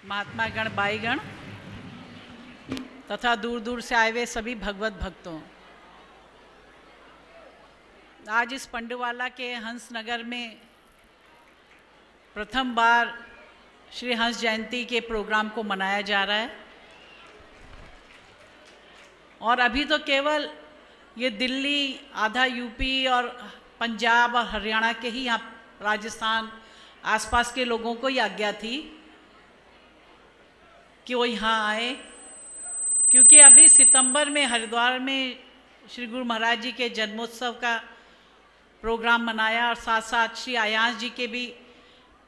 महात्मा गण बाईगण तथा दूर दूर से आए हुए सभी भगवत भक्तों, आज इस पंडुवाला के हंस नगर में प्रथम बार श्री हंस जयंती के प्रोग्राम को मनाया जा रहा है। और अभी तो केवल ये दिल्ली, आधा यूपी और पंजाब और हरियाणा के ही, यहाँ राजस्थान आसपास के लोगों को ही आज्ञा थी कि वो यहाँ आए, क्योंकि अभी सितंबर में हरिद्वार में श्री गुरु महाराज जी के जन्मोत्सव का प्रोग्राम मनाया और साथ साथ श्री आयांश जी के भी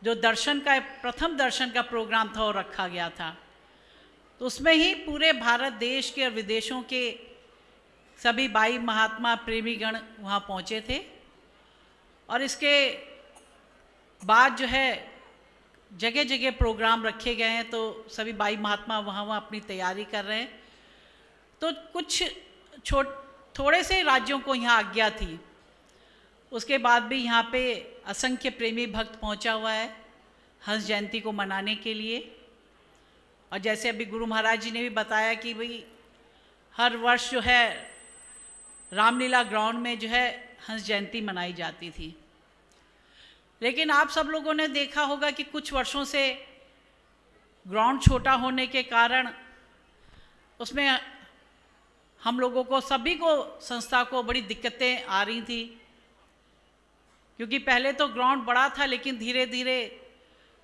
जो दर्शन का प्रथम दर्शन का प्रोग्राम था वो रखा गया था। तो उसमें ही पूरे भारत देश के और विदेशों के सभी 22 महात्मा प्रेमीगण वहाँ पहुँचे थे। और इसके बाद जो है जगह जगह प्रोग्राम रखे गए हैं, तो सभी 22 महात्मा वहाँ अपनी तैयारी कर रहे हैं। तो कुछ थोड़े से राज्यों को यहाँ आज्ञा थी, उसके बाद भी यहाँ पे असंख्य प्रेमी भक्त पहुँचा हुआ है हंस जयंती को मनाने के लिए। और जैसे अभी गुरु महाराज जी ने भी बताया कि भाई हर वर्ष जो है रामलीला ग्राउंड में जो है हंस जयंती मनाई जाती थी, लेकिन आप सब लोगों ने देखा होगा कि कुछ वर्षों से ग्राउंड छोटा होने के कारण उसमें हम लोगों को, सभी को, संस्था को बड़ी दिक्कतें आ रही थी। क्योंकि पहले तो ग्राउंड बड़ा था, लेकिन धीरे धीरे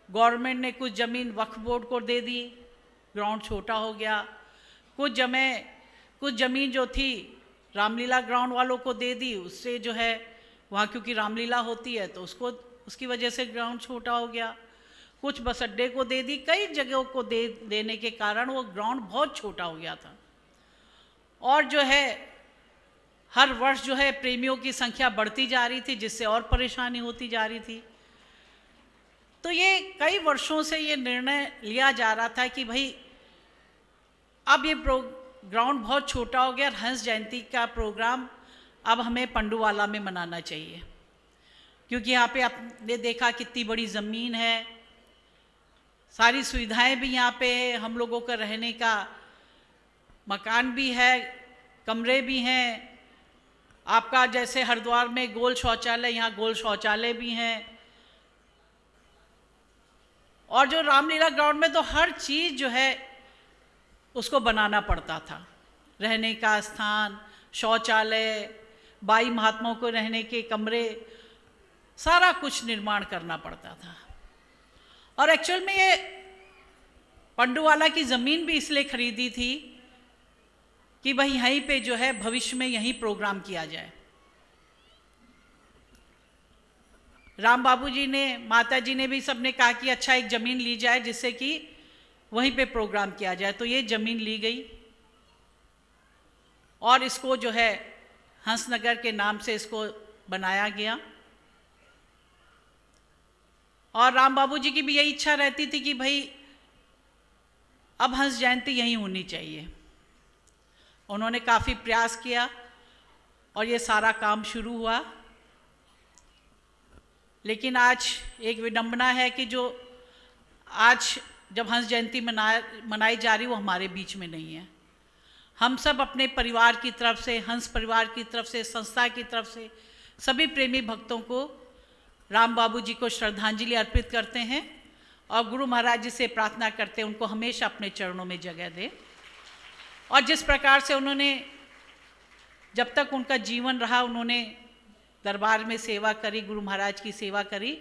गवर्नमेंट ने कुछ ज़मीन वक्फ बोर्ड को दे दी, ग्राउंड छोटा हो गया। कुछ ज़मीन जो थी रामलीला ग्राउंड वालों को दे दी, उससे जो है वहाँ क्योंकि रामलीला होती है तो उसकी वजह से ग्राउंड छोटा हो गया। कुछ बस अड्डे को दे दी, कई जगहों को देने के कारण वो ग्राउंड बहुत छोटा हो गया था। और जो है हर वर्ष जो है प्रेमियों की संख्या बढ़ती जा रही थी, जिससे और परेशानी होती जा रही थी। तो ये कई वर्षों से ये निर्णय लिया जा रहा था कि भाई अब ये ग्राउंड बहुत छोटा हो गया और हंस जयंती का प्रोग्राम अब हमें पंडुवाला में मनाना चाहिए, क्योंकि यहाँ पे आपने देखा कितनी बड़ी ज़मीन है, सारी सुविधाएं भी यहाँ पे है, हम लोगों का रहने का मकान भी है, कमरे भी हैं। आपका जैसे हरिद्वार में गोल शौचालय, यहाँ गोल शौचालय भी हैं। और जो रामलीला ग्राउंड में तो हर चीज़ जो है उसको बनाना पड़ता था, रहने का स्थान, शौचालय, 22 महात्माओं को रहने के कमरे, सारा कुछ निर्माण करना पड़ता था। और एक्चुअल में ये पंडुवाला की ज़मीन भी इसलिए खरीदी थी कि भाई यहीं पे जो है भविष्य में यहीं प्रोग्राम किया जाए। राम बाबू जी ने, माता जी ने भी सबने कहा कि अच्छा एक ज़मीन ली जाए जिससे कि वहीं पे प्रोग्राम किया जाए। तो ये ज़मीन ली गई और इसको जो है हंसनगर के नाम से इसको बनाया गया। और राम बाबू जी की भी यही इच्छा रहती थी कि भाई अब हंस जयंती यहीं होनी चाहिए। उन्होंने काफ़ी प्रयास किया और ये सारा काम शुरू हुआ। लेकिन आज एक विडंबना है कि जो आज जब हंस जयंती मनाई जा रही वो हमारे बीच में नहीं है। हम सब अपने परिवार की तरफ से, हंस परिवार की तरफ से, संस्था की तरफ से सभी प्रेमी भक्तों को राम बाबू जी को श्रद्धांजलि अर्पित करते हैं और गुरु महाराज जी से प्रार्थना करते हैं उनको हमेशा अपने चरणों में जगह दें। और जिस प्रकार से उन्होंने, जब तक उनका जीवन रहा, उन्होंने दरबार में सेवा करी, गुरु महाराज की सेवा करी,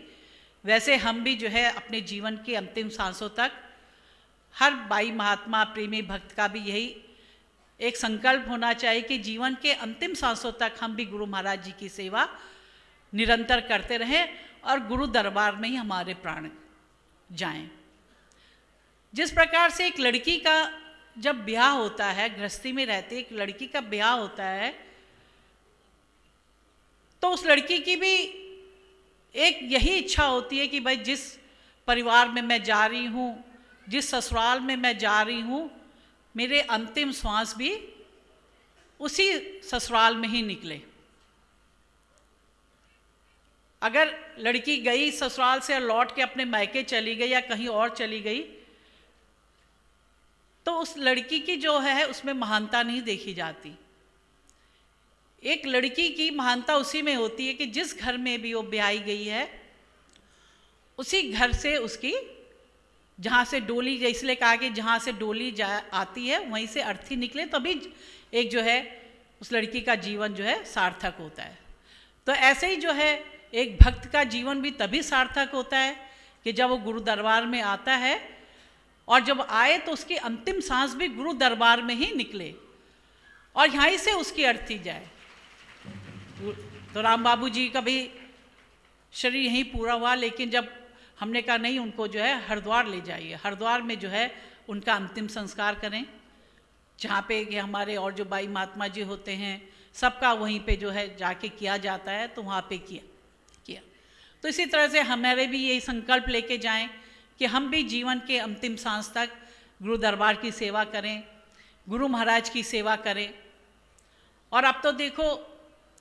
वैसे हम भी जो है अपने जीवन के अंतिम सांसों तक हर 22 महात्मा प्रेमी भक्त का भी यही एक संकल्प होना चाहिए कि जीवन के अंतिम सांसों तक हम भी गुरु महाराज जी की सेवा निरंतर करते रहें और गुरु दरबार में ही हमारे प्राण जाएं। जिस प्रकार से एक लड़की का जब ब्याह होता है, गृहस्थी में रहते एक लड़की का ब्याह होता है, तो उस लड़की की भी एक यही इच्छा होती है कि भाई जिस परिवार में मैं जा रही हूँ, जिस ससुराल में मैं जा रही हूँ, मेरे अंतिम श्वास भी उसी ससुराल में ही निकले। अगर लड़की गई ससुराल से और लौट के अपने मायके चली गई या कहीं और चली गई, तो उस लड़की की जो है उसमें महानता नहीं देखी जाती। एक लड़की की महानता उसी में होती है कि जिस घर में भी वो ब्याही गई है उसी घर से उसकी, जहाँ से डोली, इसलिए कहा कि जहाँ से डोली आती है वहीं से अर्थी निकले, तभी एक जो है उस लड़की का जीवन जो है सार्थक होता है। तो ऐसे ही जो है एक भक्त का जीवन भी तभी सार्थक होता है कि जब वो गुरु दरबार में आता है, और जब आए तो उसकी अंतिम सांस भी गुरु दरबार में ही निकले और यहीं से उसकी अर्थी जाए। तो राम बाबू जी का भी शरीर यहीं पूरा हुआ, लेकिन जब हमने कहा नहीं, उनको जो है हरिद्वार ले जाइए, हरिद्वार में जो है उनका अंतिम संस्कार करें, जहाँ पे कि हमारे और जो बाई महात्मा जी होते हैं सबका वहीं पे जो है जाके किया जाता है, तो वहाँ पे किया। तो इसी तरह से हमारे भी यही संकल्प लेके जाएं कि हम भी जीवन के अंतिम सांस तक गुरु दरबार की सेवा करें, गुरु महाराज की सेवा करें। और अब तो देखो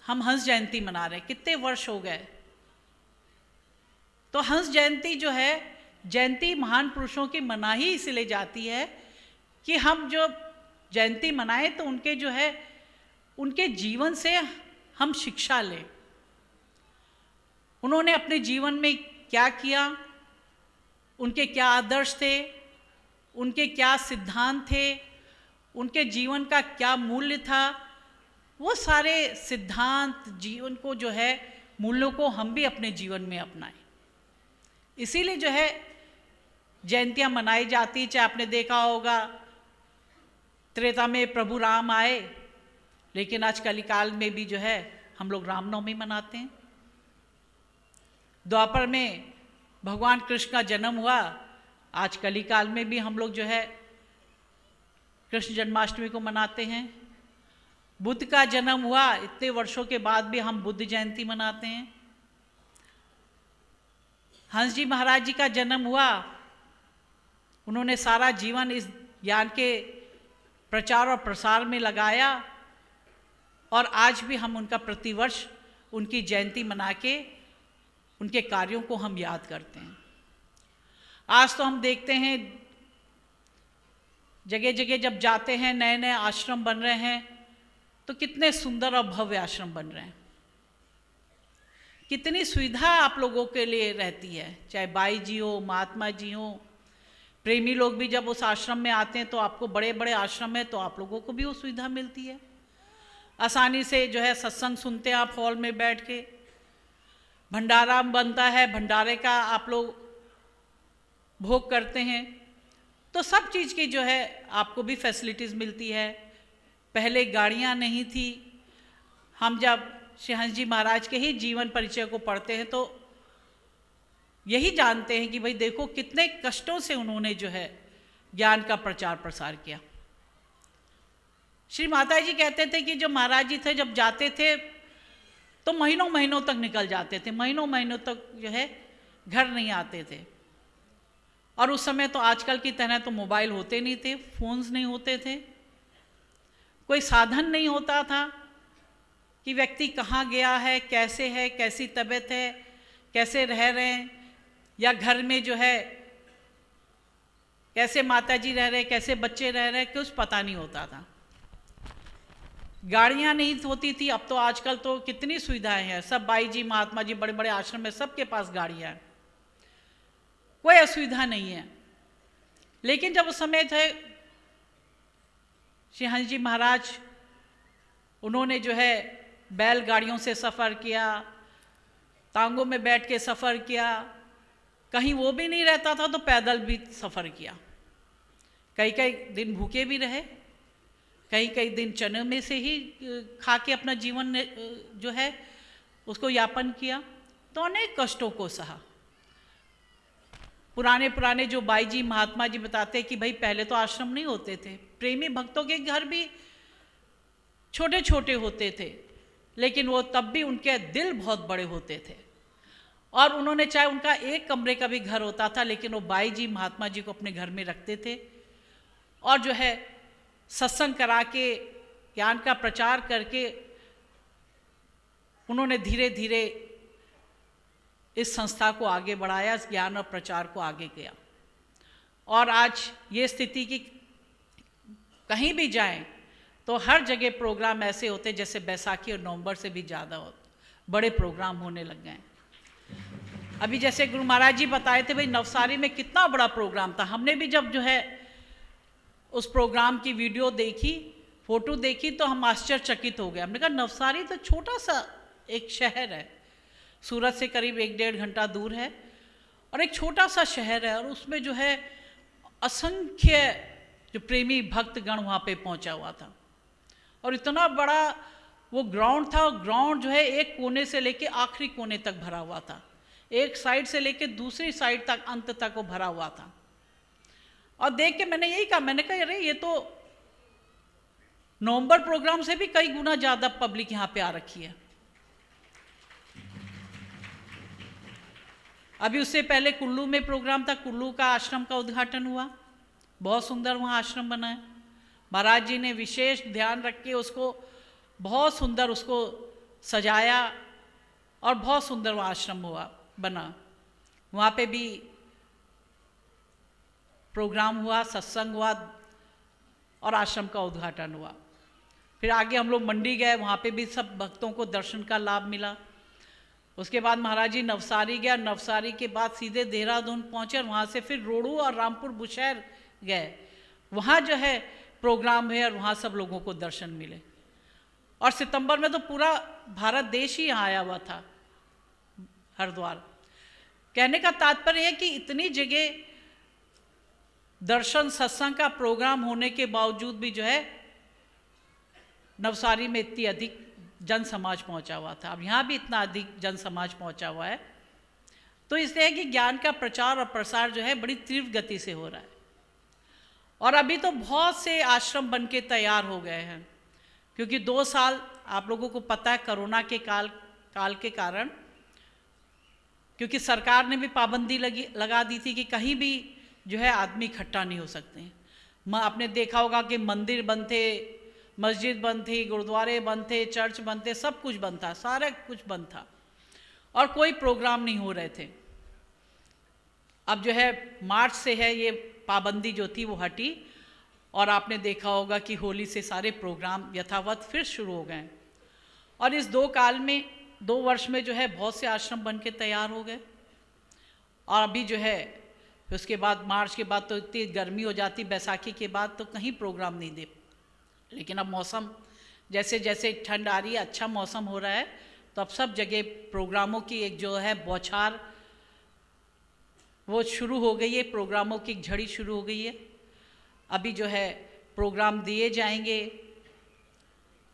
हम हंस जयंती मना रहे हैं, कितने वर्ष हो गए। तो हंस जयंती जो है, जयंती महान पुरुषों की मना ही इसलिए जाती है कि हम जो जयंती मनाएं तो उनके जो है उनके जीवन से हम शिक्षा लें। उन्होंने अपने जीवन में क्या किया, उनके क्या आदर्श थे, उनके क्या सिद्धांत थे, उनके जीवन का क्या मूल्य था, वो सारे सिद्धांत जीवन को जो है मूल्यों को हम भी अपने जीवन में अपनाएं। इसीलिए जो है जयंतियाँ मनाई जाती। चाहे आपने देखा होगा त्रेता में प्रभु राम आए, लेकिन आज कलिकाल में भी जो है हम लोग रामनवमी मनाते हैं। द्वापर में भगवान कृष्ण का जन्म हुआ, आज कलिकाल में भी हम लोग जो है कृष्ण जन्माष्टमी को मनाते हैं। बुद्ध का जन्म हुआ, इतने वर्षों के बाद भी हम बुद्ध जयंती मनाते हैं। हंस जी महाराज जी का जन्म हुआ, उन्होंने सारा जीवन इस ज्ञान के प्रचार और प्रसार में लगाया, और आज भी हम उनका प्रतिवर्ष उनकी जयंती मना के उनके कार्यों को हम याद करते हैं। आज तो हम देखते हैं जगह जगह जब जाते हैं नए नए आश्रम बन रहे हैं, तो कितने सुंदर और भव्य आश्रम बन रहे हैं, कितनी सुविधा आप लोगों के लिए रहती है। चाहे बाई जी हो, महात्मा जी हो, प्रेमी लोग भी जब उस आश्रम में आते हैं तो आपको, बड़े बड़े आश्रम है तो आप लोगों को भी वो सुविधा मिलती है। आसानी से जो है सत्संग सुनते हैं आप हॉल में बैठ के, भंडारा बनता है, भंडारे का आप लोग भोग करते हैं, तो सब चीज़ की जो है आपको भी फैसिलिटीज़ मिलती है। पहले गाड़ियाँ नहीं थी। हम जब श्री हंस जी महाराज के ही जीवन परिचय को पढ़ते हैं तो यही जानते हैं कि भाई देखो कितने कष्टों से उन्होंने जो है ज्ञान का प्रचार प्रसार किया। श्री माता जी कहते थे कि जो महाराज जी थे जब जाते थे तो महीनों महीनों तक निकल जाते थे, महीनों महीनों तक जो है घर नहीं आते थे। और उस समय तो आजकल की तरह तो मोबाइल होते नहीं थे, फोन्स नहीं होते थे, कोई साधन नहीं होता था कि व्यक्ति कहाँ गया है, कैसी तबीयत है, कैसे रह रहे हैं, या घर में जो है कैसे माता जी रह रहे, कैसे बच्चे रह रहे, कुछ पता नहीं होता था। गाड़ियाँ नहीं होती थी। अब तो आजकल तो कितनी सुविधाएं हैं, सब बाई जी महात्मा जी बड़े बड़े आश्रम में सबके पास गाड़ियाँ हैं, कोई असुविधा नहीं है। लेकिन जब उस समय थे श्री हंस जी महाराज, उन्होंने जो है बैलगाड़ियों से सफ़र किया, टांगों में बैठ के सफ़र किया, कहीं वो भी नहीं रहता था तो पैदल भी सफ़र किया, कई कई दिन भूखे भी रहे, कई कई दिन चने में से ही खा के अपना जीवन जो है उसको यापन किया। तो अनेक कष्टों को सहा। पुराने जो बाई जी महात्मा जी बताते हैं कि भाई पहले तो आश्रम नहीं होते थे, प्रेमी भक्तों के घर भी छोटे छोटे होते थे, लेकिन वो तब भी उनके दिल बहुत बड़े होते थे। और उन्होंने, चाहे उनका एक कमरे का भी घर होता था, लेकिन वो बाई जी महात्मा जी को अपने घर में रखते थे और जो है सत्संग करा के ज्ञान का प्रचार करके उन्होंने धीरे धीरे इस संस्था को आगे बढ़ाया, इस ज्ञान और प्रचार को आगे किया। और आज ये स्थिति कहीं भी जाएं तो हर जगह प्रोग्राम ऐसे होते जैसे बैसाखी और नवंबर से भी ज़्यादा बड़े प्रोग्राम होने लग गए। अभी जैसे गुरु महाराज जी बताए थे भाई नवसारी में कितना बड़ा प्रोग्राम था। हमने भी जब जो है उस प्रोग्राम की वीडियो देखी, फोटो देखी तो हम आश्चर्यचकित हो गए। हमने कहा नवसारी तो छोटा सा एक शहर है, सूरत से करीब 1-1.5 घंटा दूर है और एक छोटा सा शहर है और उसमें जो है असंख्य जो प्रेमी भक्तगण वहाँ पे पहुँचा हुआ था और इतना बड़ा वो ग्राउंड था। ग्राउंड जो है एक कोने से लेके आखिरी कोने तक भरा हुआ था, एक साइड से लेके दूसरी साइड तक अंत तक वो भरा हुआ था। और देख के मैंने यही कहा, मैंने कहा अरे ये तो नवंबर प्रोग्राम से भी कई गुना ज़्यादा पब्लिक यहाँ पे आ रखी है। अभी उससे पहले कुल्लू में प्रोग्राम था, कुल्लू का आश्रम का उद्घाटन हुआ, बहुत सुंदर वहाँ आश्रम बना है। महाराज जी ने विशेष ध्यान रख के उसको बहुत सुंदर उसको सजाया और बहुत सुंदर वहाँ आश्रम हुआ बना। वहाँ पे भी प्रोग्राम हुआ, सत्संग हुआ और आश्रम का उद्घाटन हुआ। फिर आगे हम लोग मंडी गए, वहाँ पे भी सब भक्तों को दर्शन का लाभ मिला। उसके बाद महाराज जी नवसारी गया, नवसारी के बाद सीधे देहरादून पहुँचे और वहाँ से फिर रोडू और रामपुर बुशहर गए, वहाँ जो है प्रोग्राम है और वहाँ सब लोगों को दर्शन मिले। और सितंबर में तो पूरा भारत देश ही यहाँ आया हुआ था, हरिद्वार। कहने का तात्पर्य है कि इतनी जगह दर्शन सत्संग का प्रोग्राम होने के बावजूद भी जो है नवसारी में इतनी अधिक जन समाज पहुंचा हुआ था। अब यहाँ भी इतना अधिक जन समाज पहुंचा हुआ है, तो इसलिए कि ज्ञान का प्रचार और प्रसार जो है बड़ी तीव्र गति से हो रहा है। और अभी तो बहुत से आश्रम बन के तैयार हो गए हैं, क्योंकि 2 साल आप लोगों को पता है कोरोना के काल के कारण, क्योंकि सरकार ने भी पाबंदी लगा दी थी कि कहीं भी जो है आदमी इकट्ठा नहीं हो सकते हैं। आपने देखा होगा कि मंदिर बंद थे, मस्जिद बंद थी, गुरुद्वारे बंद थे, चर्च बंद थे, सब कुछ बंद था, सारा कुछ बंद था और कोई प्रोग्राम नहीं हो रहे थे। अब जो है मार्च से है ये पाबंदी जो थी वो हटी और आपने देखा होगा कि होली से सारे प्रोग्राम यथावत फिर शुरू हो गए। और इस 2 वर्ष में जो है बहुत से आश्रम बन के तैयार हो गए। और अभी जो है उसके बाद मार्च के बाद तो इतनी गर्मी हो जाती, बैसाखी के बाद तो कहीं प्रोग्राम नहीं दे। लेकिन अब मौसम जैसे जैसे ठंड आ रही है, अच्छा मौसम हो रहा है, तो अब सब जगह प्रोग्रामों की एक जो है बौछार वो शुरू हो गई है, प्रोग्रामों की झड़ी शुरू हो गई है। अभी जो है प्रोग्राम दिए जाएंगे।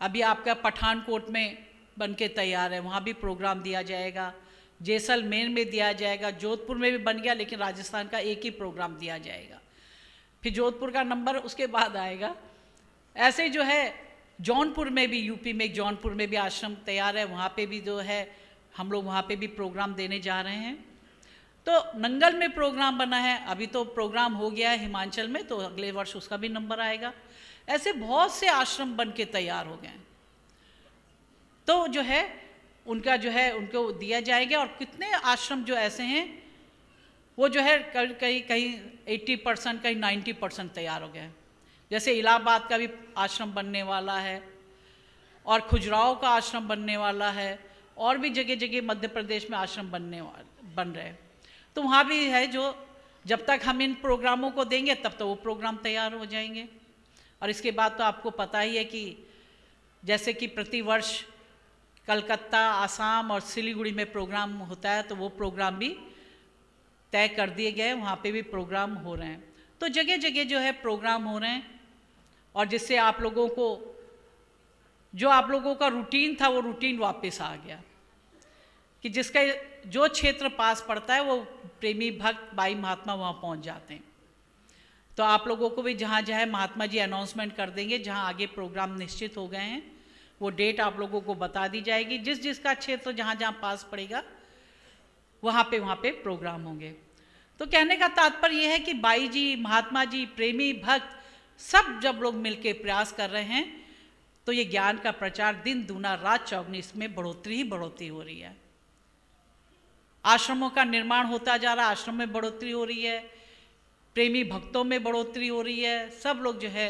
अभी आपका पठानकोट में बन के तैयार है, वहाँ भी प्रोग्राम दिया जाएगा, जैसलमेर में दिया जाएगा, जोधपुर में भी बन गया लेकिन राजस्थान का एक ही प्रोग्राम दिया जाएगा, फिर जोधपुर का नंबर उसके बाद आएगा। ऐसे जो है जौनपुर में भी, यूपी में जौनपुर में भी आश्रम तैयार है, वहाँ पे भी जो है हम लोग वहाँ पे भी प्रोग्राम देने जा रहे हैं। तो नंगल में प्रोग्राम बना है, अभी तो प्रोग्राम हो गया है हिमाचल में, तो अगले वर्ष उसका भी नंबर आएगा। ऐसे बहुत से आश्रम बन के तैयार हो गए हैं, तो जो है उनका जो है उनको दिया जाएगा। और कितने आश्रम जो ऐसे हैं वो जो है कहीं 80%, कहीं 90% तैयार हो गए हैं। जैसे इलाहाबाद का भी आश्रम बनने वाला है और खुजराहो का आश्रम बनने वाला है, और भी जगह जगह मध्य प्रदेश में आश्रम बन रहे हैं। तो वहाँ भी है जो जब तक हम इन प्रोग्रामों को देंगे तब तो वो प्रोग्राम तैयार हो जाएंगे। और इसके बाद तो आपको पता ही है कि जैसे कि प्रतिवर्ष कलकत्ता, आसाम और सिलीगुड़ी में प्रोग्राम होता है, तो वो प्रोग्राम भी तय कर दिए गए, वहाँ पे भी प्रोग्राम हो रहे हैं। तो जगह जगह जो है प्रोग्राम हो रहे हैं, और जिससे आप लोगों को जो आप लोगों का रूटीन था वो रूटीन वापस आ गया, कि जिसका जो क्षेत्र पास पड़ता है वो प्रेमी भक्त बाई महात्मा वहाँ पहुँच जाते हैं। तो आप लोगों को भी जहाँ जहाँ महात्मा जी अनाउंसमेंट कर देंगे, जहाँ आगे प्रोग्राम निश्चित हो गए हैं वो डेट आप लोगों को बता दी जाएगी। जिस जिसका क्षेत्र जहाँ जहाँ पास पड़ेगा वहाँ पे प्रोग्राम होंगे। तो कहने का तात्पर्य यह है कि बाई जी, महात्मा जी, प्रेमी भक्त सब जब लोग मिलके प्रयास कर रहे हैं तो ये ज्ञान का प्रचार दिन दूना रात चौगनी, इसमें बढ़ोतरी ही बढ़ोतरी हो रही है। आश्रमों का निर्माण होता जा रहा है, आश्रम में बढ़ोतरी हो रही है, प्रेमी भक्तों में बढ़ोतरी हो रही है, सब लोग जो है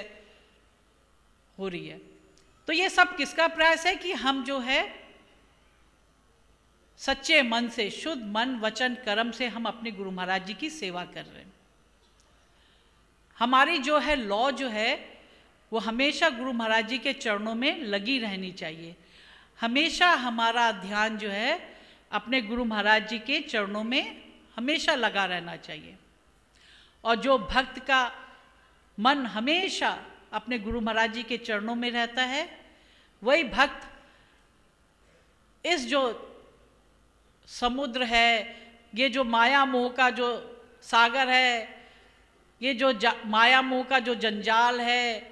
हो रही है। तो ये सब किसका प्रयास है कि हम जो है सच्चे मन से, शुद्ध मन वचन कर्म से हम अपने गुरु महाराज जी की सेवा कर रहे हैं। हमारी जो है लौ जो है वो हमेशा गुरु महाराज जी के चरणों में लगी रहनी चाहिए। हमेशा हमारा ध्यान जो है अपने गुरु महाराज जी के चरणों में हमेशा लगा रहना चाहिए। और जो भक्त का मन हमेशा अपने गुरु महाराज जी के चरणों में रहता है, वही भक्त इस जो समुद्र है, ये जो माया मोह का जो सागर है, ये जो माया मोह का जो जंजाल है,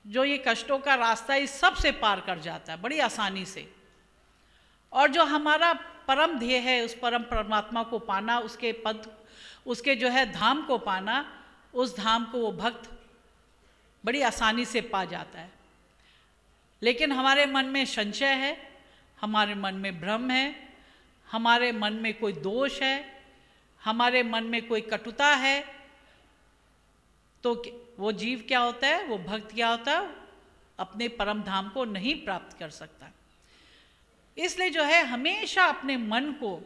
जो ये कष्टों का रास्ता है, इस सब से पार कर जाता है बड़ी आसानी से। और जो हमारा परम ध्येय है, उस परम परमात्मा को पाना, उसके पद, उसके जो है धाम को पाना, उस धाम को वो भक्त बड़ी आसानी से पा जाता है। लेकिन हमारे मन में संशय है, हमारे मन में भ्रम है, हमारे मन में कोई दोष है, हमारे मन में कोई कटुता है, तो वो जीव क्या होता है, वो भक्त क्या होता है, अपने परम धाम को नहीं प्राप्त कर सकता। इसलिए जो है हमेशा अपने मन को,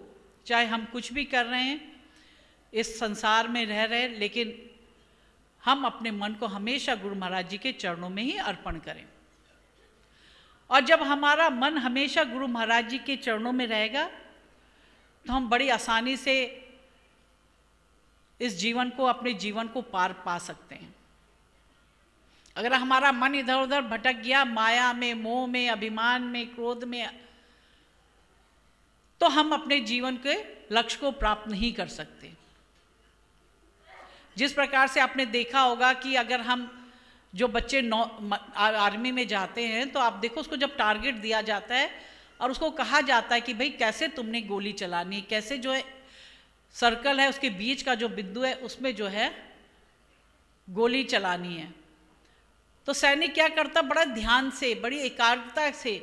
चाहे हम कुछ भी कर रहे हैं, इस संसार में रह रहे, लेकिन हम अपने मन को हमेशा गुरु महाराज जी के चरणों में ही अर्पण करें। और जब हमारा मन हमेशा गुरु महाराज जी के चरणों में रहेगा, तो हम बड़ी आसानी से इस जीवन को, अपने जीवन को पार पा सकते हैं। अगर हमारा मन इधर उधर भटक गया, माया में, मोह में, अभिमान में, क्रोध में, तो हम अपने जीवन के लक्ष्य को प्राप्त नहीं कर सकते। जिस प्रकार से आपने देखा होगा कि अगर हम जो बच्चे आर्मी में जाते हैं, तो आप देखो उसको जब टारगेट दिया जाता है और उसको कहा जाता है कि भाई कैसे तुमने गोली चलानी, कैसे जो है सर्कल है उसके बीच का जो बिंदु है उसमें जो है गोली चलानी है, तो सैनिक क्या करता, बड़ा ध्यान से, बड़ी एकाग्रता से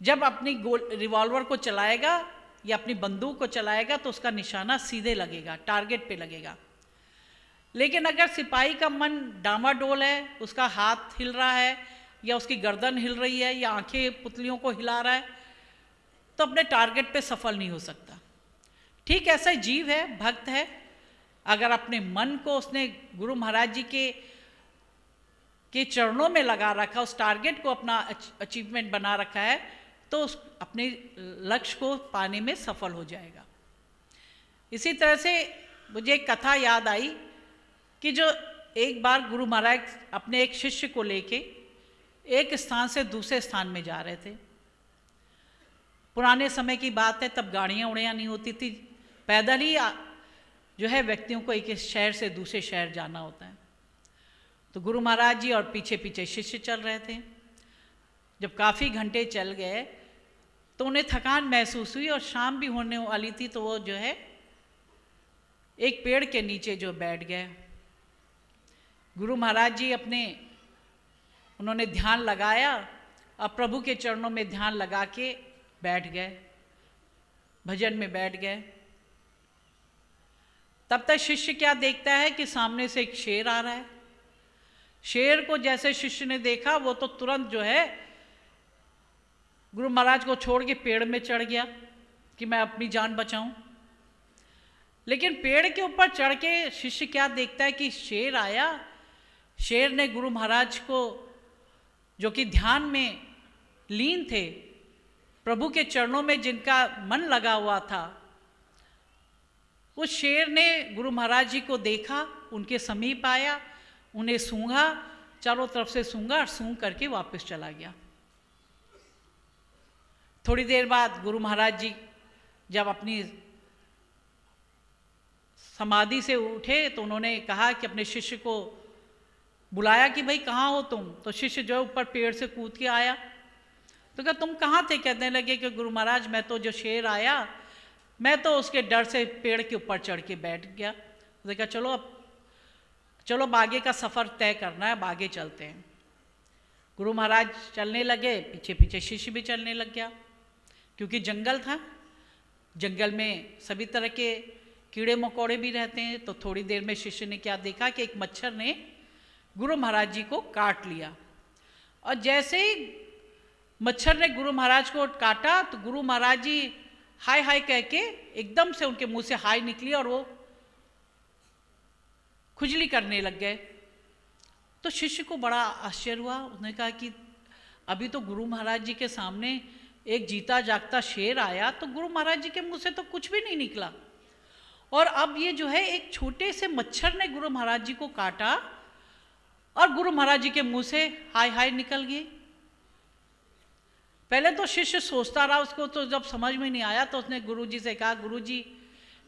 जब अपनी रिवॉल्वर को चलाएगा या अपनी बंदूक को चलाएगा, तो उसका निशाना सीधे लगेगा, टारगेट पे लगेगा। लेकिन अगर सिपाही का मन डामाडोल है, उसका हाथ हिल रहा है या उसकी गर्दन हिल रही है या आंखें पुतलियों को हिला रहा है, तो अपने टारगेट पे सफल नहीं हो सकता। ठीक ऐसा जीव है, भक्त है, अगर अपने मन को उसने गुरु महाराज जी के चरणों में लगा रखा, उस टारगेट को अपना अचीवमेंट बना रखा है, तो उस अपने लक्ष्य को पाने में सफल हो जाएगा। इसी तरह से मुझे एक कथा याद आई कि जो एक बार गुरु महाराज अपने एक शिष्य को लेके एक स्थान से दूसरे स्थान में जा रहे थे। पुराने समय की बात है, तब गाड़ियाँ उड़ियाँ नहीं होती थी, पैदल ही जो है व्यक्तियों को एक शहर से दूसरे शहर जाना होता है। तो गुरु महाराज जी और पीछे पीछे शिष्य चल रहे थे। जब काफ़ी घंटे चल गए तो उन्हें थकान महसूस हुई और शाम भी होने वाली थी, तो वो जो है एक पेड़ के नीचे जो बैठ गए। गुरु महाराज जी उन्होंने ध्यान लगाया और प्रभु के चरणों में ध्यान लगा के बैठ गए, भजन में बैठ गए। तब तक शिष्य क्या देखता है कि सामने से एक शेर आ रहा है। शेर को जैसे शिष्य ने देखा, वो तो तुरंत जो है गुरु महाराज को छोड़ के पेड़ में चढ़ गया कि मैं अपनी जान बचाऊं। लेकिन पेड़ के ऊपर चढ़ के शिष्य क्या देखता है कि शेर आया। शेर ने गुरु महाराज को, जो कि ध्यान में लीन थे, प्रभु के चरणों में जिनका मन लगा हुआ था, उस शेर ने गुरु महाराज जी को देखा, उनके समीप आया, उन्हें सूंघा, चारों तरफ से सूंघा और सूंघ करके वापस चला गया। थोड़ी देर बाद गुरु महाराज जी जब अपनी समाधि से उठे तो उन्होंने कहा कि अपने शिष्य को बुलाया कि भाई कहाँ हो तुम। तो शिष्य जो ऊपर पेड़ से कूद के आया, तो कहा तुम कहाँ थे। कहने लगे कि गुरु महाराज मैं तो जो शेर आया, मैं तो उसके डर से पेड़ के ऊपर चढ़ के बैठ गया। उसने कहा चलो अब आगे का सफ़र तय करना है, अब आगे चलते हैं। गुरु महाराज चलने लगे, पीछे पीछे शिष्य भी चलने लग गया, क्योंकि जंगल था। जंगल में सभी तरह के कीड़े मकोड़े भी रहते हैं। तो थोड़ी देर में शिष्य ने क्या देखा कि एक मच्छर ने गुरु महाराज जी को काट लिया। और जैसे ही मच्छर ने गुरु महाराज को काटा तो गुरु महाराज जी हाय हाय कह के एकदम से उनके मुंह से हाय निकली और वो खुजली करने लग गए। तो शिष्य को बड़ा आश्चर्य हुआ। उसने कहा कि अभी तो गुरु महाराज जी के सामने एक जीता जागता शेर आया, तो गुरु महाराज जी के मुंह से तो कुछ भी नहीं निकला, और अब ये जो है एक छोटे से मच्छर ने गुरु महाराज जी को काटा और गुरु महाराज जी के मुंह से हाय हाय निकल गई। पहले तो शिष्य सोचता रहा, उसको तो जब समझ में नहीं आया तो उसने गुरु जी से कहा, गुरु जी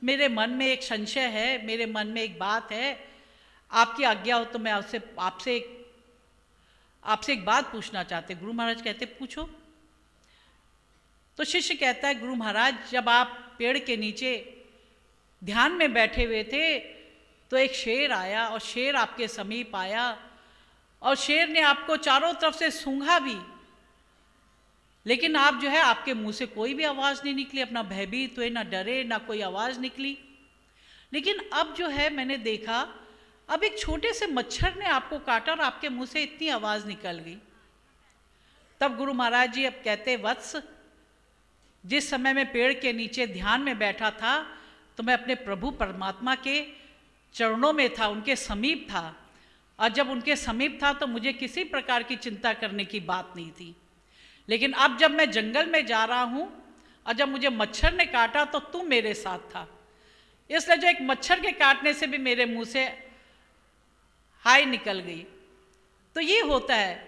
मेरे मन में एक संशय है, मेरे मन में एक बात है, आपकी आज्ञा हो तो मैं आपसे एक बात पूछना चाहते। गुरु महाराज कहते पूछो। तो शिष्य कहता है, गुरु महाराज जब आप पेड़ के नीचे ध्यान में बैठे हुए थे तो एक शेर आया और शेर आपके समीप आया और शेर ने आपको चारों तरफ से सूंघा भी, लेकिन आप जो है आपके मुंह से कोई भी आवाज़ नहीं निकली, अपना भयभीत हुए, ना डरे, ना कोई आवाज़ निकली। लेकिन अब जो है मैंने देखा, अब एक छोटे से मच्छर ने आपको काटा और आपके मुंह से इतनी आवाज़ निकल गई। तब गुरु महाराज जी अब कहते, वत्स जिस समय मैं पेड़ के नीचे ध्यान में बैठा था तो मैं अपने प्रभु परमात्मा के चरणों में था, उनके समीप था, और जब उनके समीप था तो मुझे किसी प्रकार की चिंता करने की बात नहीं थी। लेकिन अब जब मैं जंगल में जा रहा हूँ और जब मुझे मच्छर ने काटा तो तुम मेरे साथ था, इसलिए जो एक मच्छर के काटने से भी मेरे मुंह से हाय निकल गई। तो ये होता है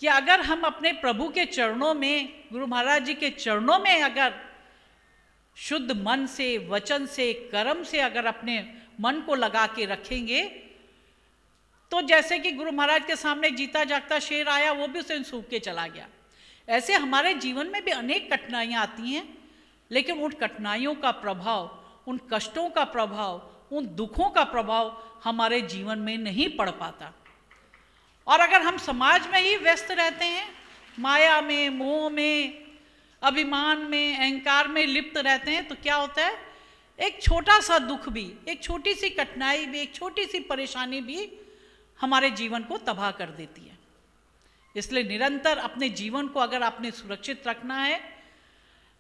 कि अगर हम अपने प्रभु के चरणों में, गुरु महाराज जी के चरणों में अगर शुद्ध मन से, वचन से, कर्म से अगर अपने मन को लगा के रखेंगे, तो जैसे कि गुरु महाराज के सामने जीता जागता शेर आया, वो भी उसे सूख के चला गया। ऐसे हमारे जीवन में भी अनेक कठिनाइयाँ आती हैं, लेकिन उन कठिनाइयों का प्रभाव, उन कष्टों का प्रभाव, उन दुखों का प्रभाव हमारे जीवन में नहीं पड़ पाता। और अगर हम समाज में ही व्यस्त रहते हैं, माया में, मोह में, अभिमान में, अहंकार में लिप्त रहते हैं, तो क्या होता है, एक छोटा सा दुख भी, एक छोटी सी कठिनाई भी, एक छोटी सी परेशानी भी हमारे जीवन को तबाह कर देती है। इसलिए निरंतर अपने जीवन को अगर आपने सुरक्षित रखना है,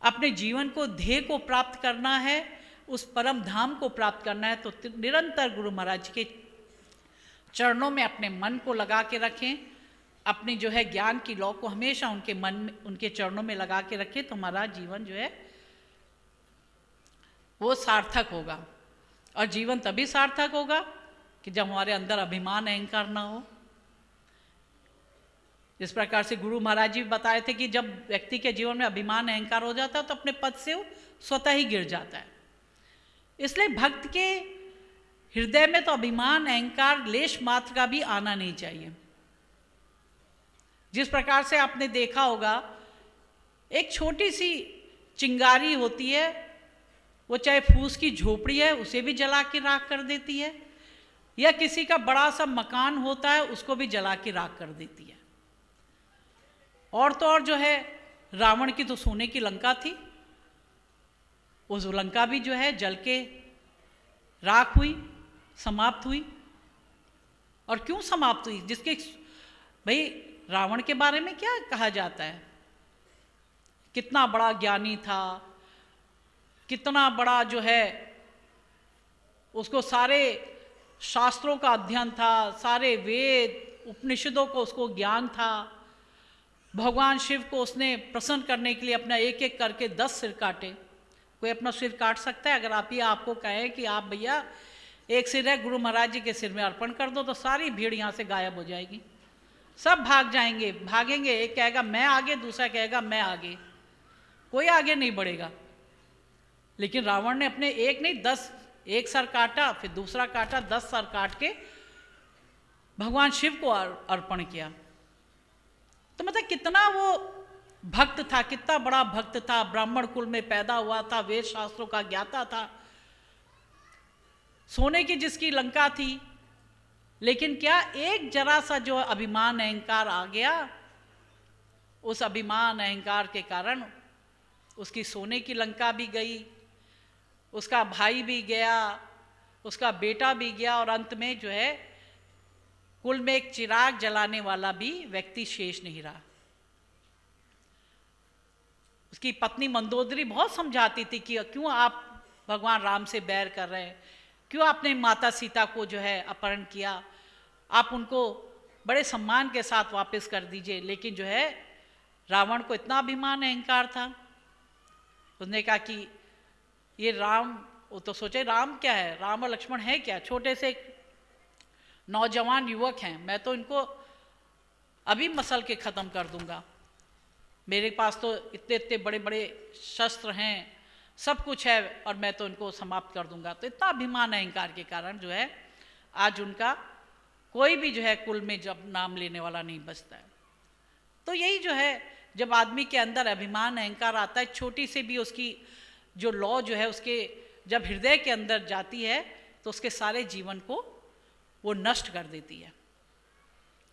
अपने जीवन को, ध्येय को प्राप्त करना है, उस परम धाम को प्राप्त करना है, तो निरंतर गुरु महाराज के चरणों में अपने मन को लगा के रखें। अपनी जो है ज्ञान की लौ को हमेशा उनके मन में, उनके चरणों में लगा के रखें, तो हमारा जीवन जो है वो सार्थक होगा। और जीवन तभी सार्थक होगा कि जब हमारे अंदर अभिमान, अहंकार ना हो। इस प्रकार से गुरु महाराज जी बताए थे कि जब व्यक्ति के जीवन में अभिमान, अहंकार हो जाता है तो अपने पद से वो स्वतः ही गिर जाता है। इसलिए भक्त के हृदय में तो अभिमान, अहंकार लेश मात्र का भी आना नहीं चाहिए। जिस प्रकार से आपने देखा होगा, एक छोटी सी चिंगारी होती है, वो चाहे फूस की झोपड़ी है उसे भी जला के राख कर देती है, या किसी का बड़ा सा मकान होता है उसको भी जला के राख कर देती है। और तो और जो है, रावण की तो सोने की लंका थी, उस लंका भी जो है जल के राख हुई, समाप्त हुई। और क्यों समाप्त हुई? जिसके भाई रावण के बारे में क्या कहा जाता है, कितना बड़ा ज्ञानी था, कितना बड़ा जो है उसको सारे शास्त्रों का अध्ययन था, सारे वेद उपनिषदों को उसको ज्ञान था। भगवान शिव को उसने प्रसन्न करने के लिए अपना एक एक करके 10 सिर काटे। कोई अपना सिर काट सकता है? अगर आप ही आपको कहें कि आप भैया एक सिर है, गुरु महाराज जी के सिर में अर्पण कर दो, तो सारी भीड़ यहाँ से गायब हो जाएगी, सब भाग जाएंगे, भागेंगे। एक कहेगा मैं आगे, दूसरा कहेगा मैं आगे, कोई आगे नहीं बढ़ेगा। लेकिन रावण ने अपने एक नहीं 10, एक सर काटा, फिर दूसरा काटा, 10 सर काट के भगवान शिव को अर्पण किया। तो मतलब कितना वो भक्त था, कितना बड़ा भक्त था, ब्राह्मण कुल में पैदा हुआ था, वेद शास्त्रों का ज्ञाता था, सोने की जिसकी लंका थी। लेकिन क्या एक जरा सा जो अभिमान, अहंकार आ गया, उस अभिमान, अहंकार के कारण उसकी सोने की लंका भी गई, उसका भाई भी गया, उसका बेटा भी गया, और अंत में जो है कुल में एक चिराग जलाने वाला भी व्यक्ति शेष नहीं रहा। उसकी पत्नी मंदोदरी बहुत समझाती थी कि क्यों आप भगवान राम से बैर कर रहे हैं, क्यों आपने माता सीता को जो है अपहरण किया, आप उनको बड़े सम्मान के साथ वापस कर दीजिए। लेकिन जो है रावण को इतना अभिमान अहंकार था, उसने कहा कि ये राम, वो तो सोचे राम क्या है, राम और लक्ष्मण है क्या, छोटे से नौजवान युवक हैं, मैं तो इनको अभी मसल के ख़त्म कर दूंगा, मेरे पास तो इतने इतने बड़े बड़े शस्त्र हैं, सब कुछ है, और मैं तो इनको समाप्त कर दूंगा। तो इतना अभिमान अहंकार के कारण जो है आज उनका कोई भी जो है कुल में जब नाम लेने वाला नहीं बचता है। तो यही जो है जब आदमी के अंदर अभिमान अहंकार आता है, छोटी से भी उसकी जो लौ जो है उसके जब हृदय के अंदर जाती है तो उसके सारे जीवन को वो नष्ट कर देती है।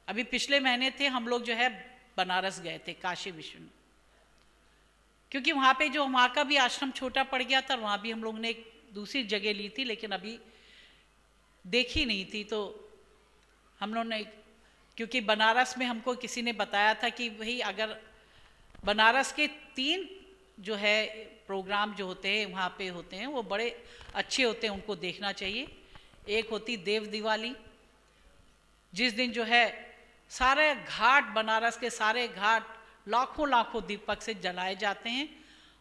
अभी पिछले महीने थे हम लोग जो है बनारस गए थे, काशी विश्वनाथ, क्योंकि वहाँ पे जो वहाँ का भी आश्रम छोटा पड़ गया था, वहाँ भी हम लोग ने एक दूसरी जगह ली थी, लेकिन अभी देखी नहीं थी। तो हम लोग ने, क्योंकि बनारस में हमको किसी ने बताया था कि भाई अगर बनारस के 3 जो है प्रोग्राम जो होते हैं वहाँ पे होते हैं वो बड़े अच्छे होते हैं, उनको देखना चाहिए। एक होती देव दिवाली, जिस दिन जो है सारे घाट, बनारस के सारे घाट लाखों लाखों दीपक से जलाए जाते हैं,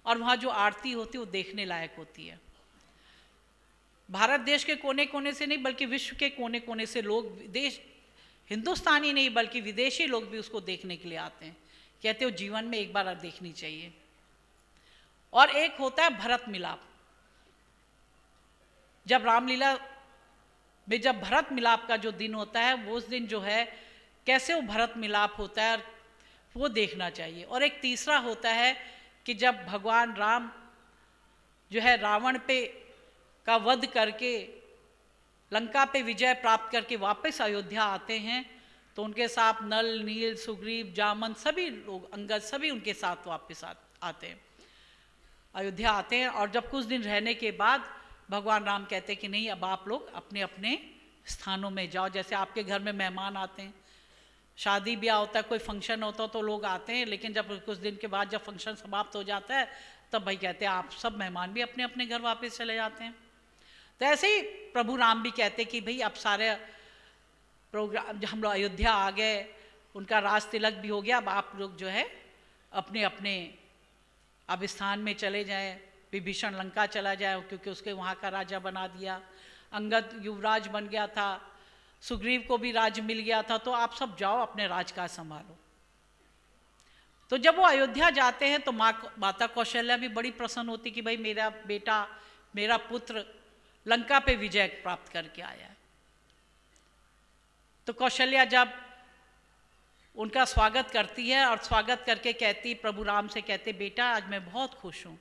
और वहाँ जो आरती होती है वो देखने लायक होती है। भारत देश के कोने कोने से नहीं बल्कि विश्व के कोने कोने से लोग, देश हिंदुस्तानी नहीं बल्कि विदेशी लोग भी उसको देखने के लिए आते हैं, कहते हो जीवन में एक बार देखनी चाहिए। और एक होता है भरत मिलाप, जब रामलीला में जब भरत मिलाप का जो दिन होता है वो उस दिन जो है कैसे वो भरत मिलाप होता है वो देखना चाहिए। और एक तीसरा होता है कि जब भगवान राम जो है रावण पे का वध करके लंका पे विजय प्राप्त करके वापस अयोध्या आते हैं, तो उनके साथ नल, नील, सुग्रीव, जामन सभी लोग, अंगद सभी उनके साथ वापस आते हैं, अयोध्या आते हैं। और जब कुछ दिन रहने के बाद भगवान राम कहते हैं कि नहीं, अब आप लोग अपने अपने स्थानों में जाओ। जैसे आपके घर में मेहमान आते हैं, शादी ब्याह होता है, कोई फंक्शन होता है तो लोग आते हैं, लेकिन जब कुछ दिन के बाद जब फंक्शन समाप्त हो जाता है तब भाई कहते हैं आप सब मेहमान भी अपने अपने घर वापस चले जाते हैं। तो ऐसे ही प्रभु राम भी कहते कि भाई अब सारे प्रोग्राम, हम लोग अयोध्या आ गए, उनका राज तिलक भी हो गया, अब आप लोग जो है अपने अपने अब स्थान में चले जाएं। विभीषण लंका चला जाए क्योंकि उसके वहाँ का राजा बना दिया, अंगद युवराज बन गया था, सुग्रीव को भी राज मिल गया था, तो आप सब जाओ अपने राजकाज संभालो। तो जब वो अयोध्या जाते हैं तो माता कौशल्या भी बड़ी प्रसन्न होती कि भाई मेरा बेटा, मेरा पुत्र लंका पे विजय प्राप्त करके आया है। तो कौशल्या जब उनका स्वागत करती है और स्वागत करके कहती, प्रभु राम से कहते, बेटा आज मैं बहुत खुश हूँ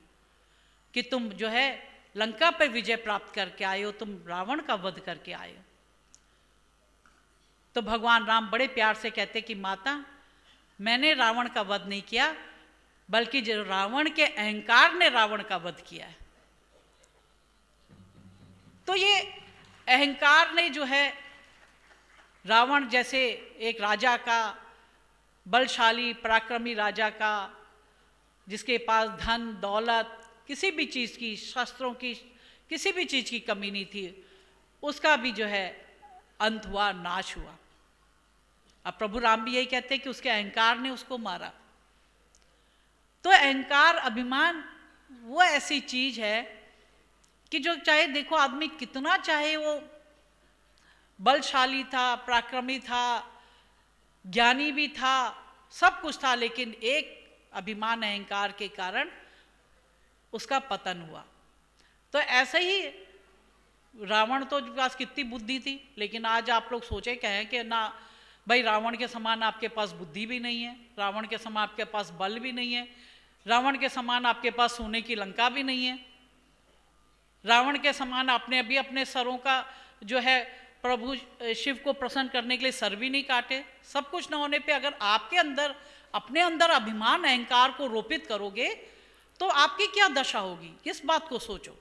कि तुम जो है लंका पर विजय प्राप्त करके आए हो, तुम रावण का वध करके आए हो। तो भगवान राम बड़े प्यार से कहते कि माता, मैंने रावण का वध नहीं किया, बल्कि जो रावण के अहंकार ने रावण का वध किया है। तो ये अहंकार ने जो है रावण जैसे एक राजा का, बलशाली पराक्रमी राजा का, जिसके पास धन दौलत, किसी भी चीज़ की, शस्त्रों की, किसी भी चीज़ की कमी नहीं थी, उसका भी जो है अंत हुआ, नाश हुआ। अब प्रभु राम भी यही कहते हैं कि उसके अहंकार ने उसको मारा। तो अहंकार, अभिमान वो ऐसी चीज है कि जो चाहे देखो आदमी कितना चाहे वो बलशाली था, पराक्रमी था, ज्ञानी भी था, सब कुछ था, लेकिन एक अभिमान अहंकार के कारण उसका पतन हुआ। तो ऐसे ही रावण तो पास कितनी बुद्धि थी, लेकिन आज आप लोग सोचे कहें कि ना भाई रावण के समान आपके पास बुद्धि भी नहीं है, रावण के समान आपके पास बल भी नहीं है, रावण के समान आपके पास सोने की लंका भी नहीं है, रावण के समान आपने अभी अपने सरों का जो है प्रभु शिव को प्रसन्न करने के लिए सर भी नहीं काटे। सब कुछ न होने पे अगर आपके अंदर, अपने अंदर अभिमान अहंकार को रोपित करोगे तो आपकी क्या दशा होगी, इस बात को सोचो।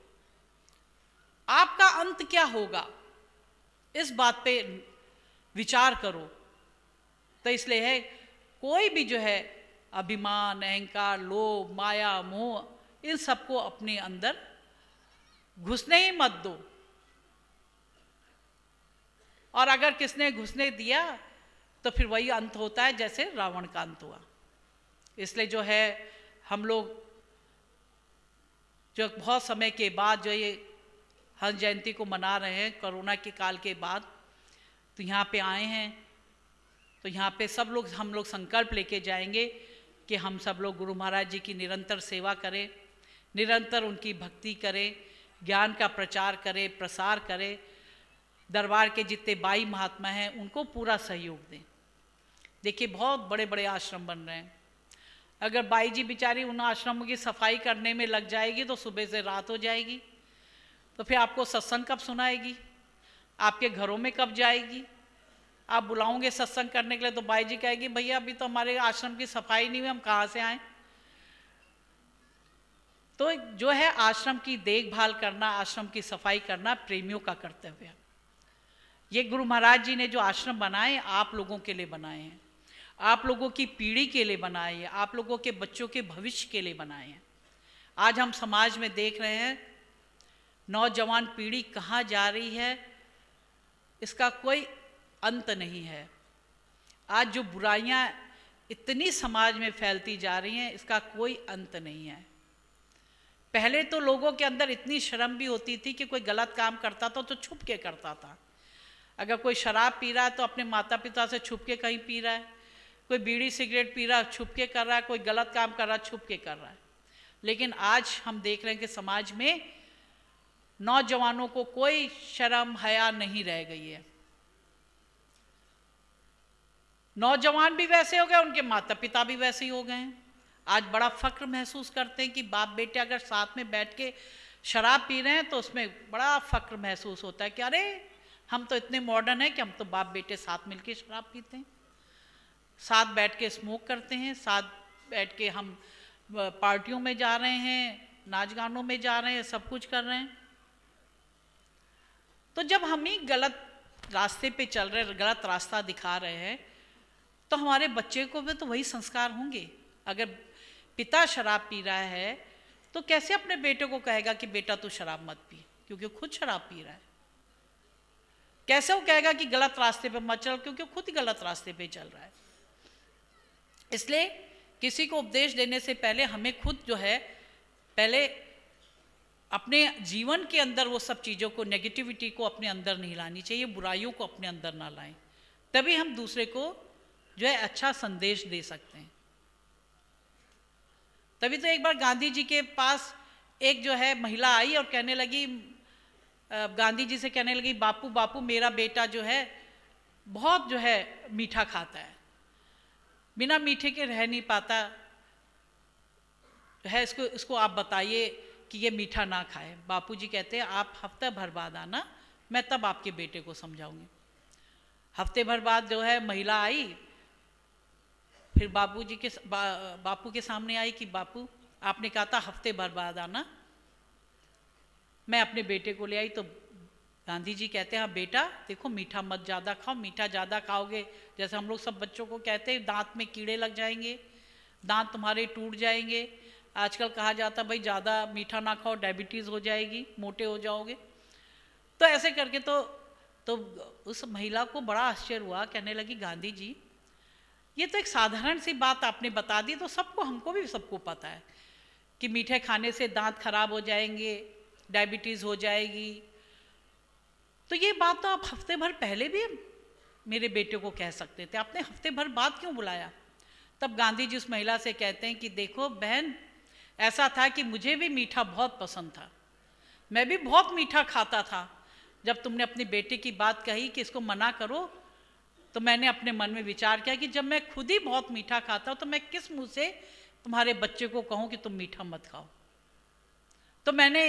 आपका अंत क्या होगा, इस बात पे विचार करो। तो इसलिए है, कोई भी जो है अभिमान, अहंकार, लोभ, माया, मोह, इन सबको अपने अंदर घुसने ही मत दो। और अगर किसने घुसने दिया तो फिर वही अंत होता है जैसे रावण का अंत हुआ। इसलिए जो है हम लोग जो बहुत समय के बाद जो ये हनुमान जयंती को मना रहे हैं, कोरोना के काल के बाद, तो यहाँ पे आए हैं, तो यहाँ पे सब लोग हम लोग संकल्प लेके जाएंगे कि हम सब लोग गुरु महाराज जी की निरंतर सेवा करें, निरंतर उनकी भक्ति करें, ज्ञान का प्रचार करें, प्रसार करें, दरबार के जितने बाई महात्मा हैं उनको पूरा सहयोग दें। देखिए बहुत बड़े बड़े आश्रम बन रहे हैं, अगर बाई जी बेचारी उन आश्रमों की सफाई करने में लग जाएगी तो सुबह से रात हो जाएगी, तो फिर आपको सत्संग कब सुनाएगी, आपके घरों में कब जाएगी? आप बुलाओगे सत्संग करने के लिए तो बाई जी कहेगी भैया अभी तो हमारे आश्रम की सफाई नहीं हुई, हम कहाँ से आएँ? तो जो है आश्रम की देखभाल करना, आश्रम की सफाई करना प्रेमियों का कर्तव्य है। ये गुरु महाराज जी ने जो आश्रम बनाए आप लोगों के लिए बनाए हैं, आप लोगों की पीढ़ी के लिए बनाए हैं, आप लोगों के बच्चों के भविष्य के लिए बनाए हैं। आज हम समाज में देख रहे हैं नौजवान पीढ़ी कहाँ जा रही है, इसका कोई अंत नहीं है। आज जो बुराइयां इतनी समाज में फैलती जा रही हैं, इसका कोई अंत नहीं है। पहले तो लोगों के अंदर इतनी शर्म भी होती थी कि कोई गलत काम करता था तो छुप के करता था। अगर कोई शराब पी रहा है तो अपने माता पिता से छुप के कहीं पी रहा है, कोई बीड़ी सिगरेट पी रहा है छुप के कर रहा है, कोई गलत काम कर रहा है छुप के कर रहा है। लेकिन आज हम देख रहे हैं कि समाज में नौजवानों को कोई शर्म हया नहीं रह गई है। नौजवान भी वैसे हो गए, उनके माता पिता भी वैसे ही हो गए हैं। आज बड़ा फक्र महसूस करते हैं कि बाप बेटे अगर साथ में बैठ के शराब पी रहे हैं तो उसमें बड़ा फक्र महसूस होता है कि अरे हम तो इतने मॉडर्न हैं कि हम तो बाप बेटे साथ मिलके शराब पीते हैं, साथ बैठ के स्मोक करते हैं, साथ बैठ के हम पार्टियों में जा रहे हैं, नाच गानों में जा रहे हैं, सब कुछ कर रहे हैं। तो जब हम ही गलत रास्ते पे चल रहे, गलत रास्ता दिखा रहे हैं, तो हमारे बच्चे को भी तो वही संस्कार होंगे। अगर पिता शराब पी रहा है तो कैसे अपने बेटे को कहेगा कि बेटा तू शराब मत पी, क्योंकि वो खुद शराब पी रहा है। कैसे वो कहेगा कि गलत रास्ते पे मत चल, क्योंकि वो खुद ही गलत रास्ते पे चल रहा है। इसलिए किसी को उपदेश देने से पहले हमें खुद जो है पहले अपने जीवन के अंदर वो सब चीज़ों को, नेगेटिविटी को अपने अंदर नहीं लानी चाहिए, बुराइयों को अपने अंदर ना लाएं, तभी हम दूसरे को जो है अच्छा संदेश दे सकते हैं। तभी तो एक बार गांधी जी के पास एक जो है महिला आई और कहने लगी, गांधी जी से कहने लगी बापू बापू मेरा बेटा जो है बहुत जो है मीठा खाता है, बिना मीठे के रह नहीं पाता है, इसको आप बताइए कि ये मीठा ना खाए। बापूजी कहते हैं आप हफ्ते भर बाद आना, मैं तब आपके बेटे को समझाऊंगी। हफ्ते भर बाद जो है महिला आई, फिर बापू के सामने आई कि बापू आपने कहा था हफ्ते भर बाद आना, मैं अपने बेटे को ले आई। तो गांधी जी कहते हैं हाँ बेटा देखो मीठा मत ज़्यादा खाओ, मीठा ज़्यादा खाओगे जैसे हम लोग सब बच्चों को कहते हैं दांत में कीड़े लग जाएंगे, दांत तुम्हारे टूट जाएंगे। आजकल कहा जाता भाई ज़्यादा मीठा ना खाओ, डायबिटीज़ हो जाएगी, मोटे हो जाओगे। तो ऐसे करके तो उस महिला को बड़ा आश्चर्य हुआ, कहने लगी गांधी जी ये तो एक साधारण सी बात आपने बता दी, तो हमको भी सबको पता है कि मीठे खाने से दांत खराब हो जाएंगे, डायबिटीज़ हो जाएगी। तो ये बात तो आप हफ्ते भर पहले भी मेरे बेटे को कह सकते थे, आपने हफ्ते भर बाद क्यों बुलाया? तब गांधी जी उस महिला से कहते हैं कि देखो बहन, ऐसा था कि मुझे भी मीठा बहुत पसंद था, मैं भी बहुत मीठा खाता था। जब तुमने अपने बेटे की बात कही कि इसको मना करो, तो मैंने अपने मन में विचार किया कि जब मैं खुद ही बहुत मीठा खाता हूँ तो मैं किस मुँह से तुम्हारे बच्चे को कहूँ कि तुम मीठा मत खाओ। तो मैंने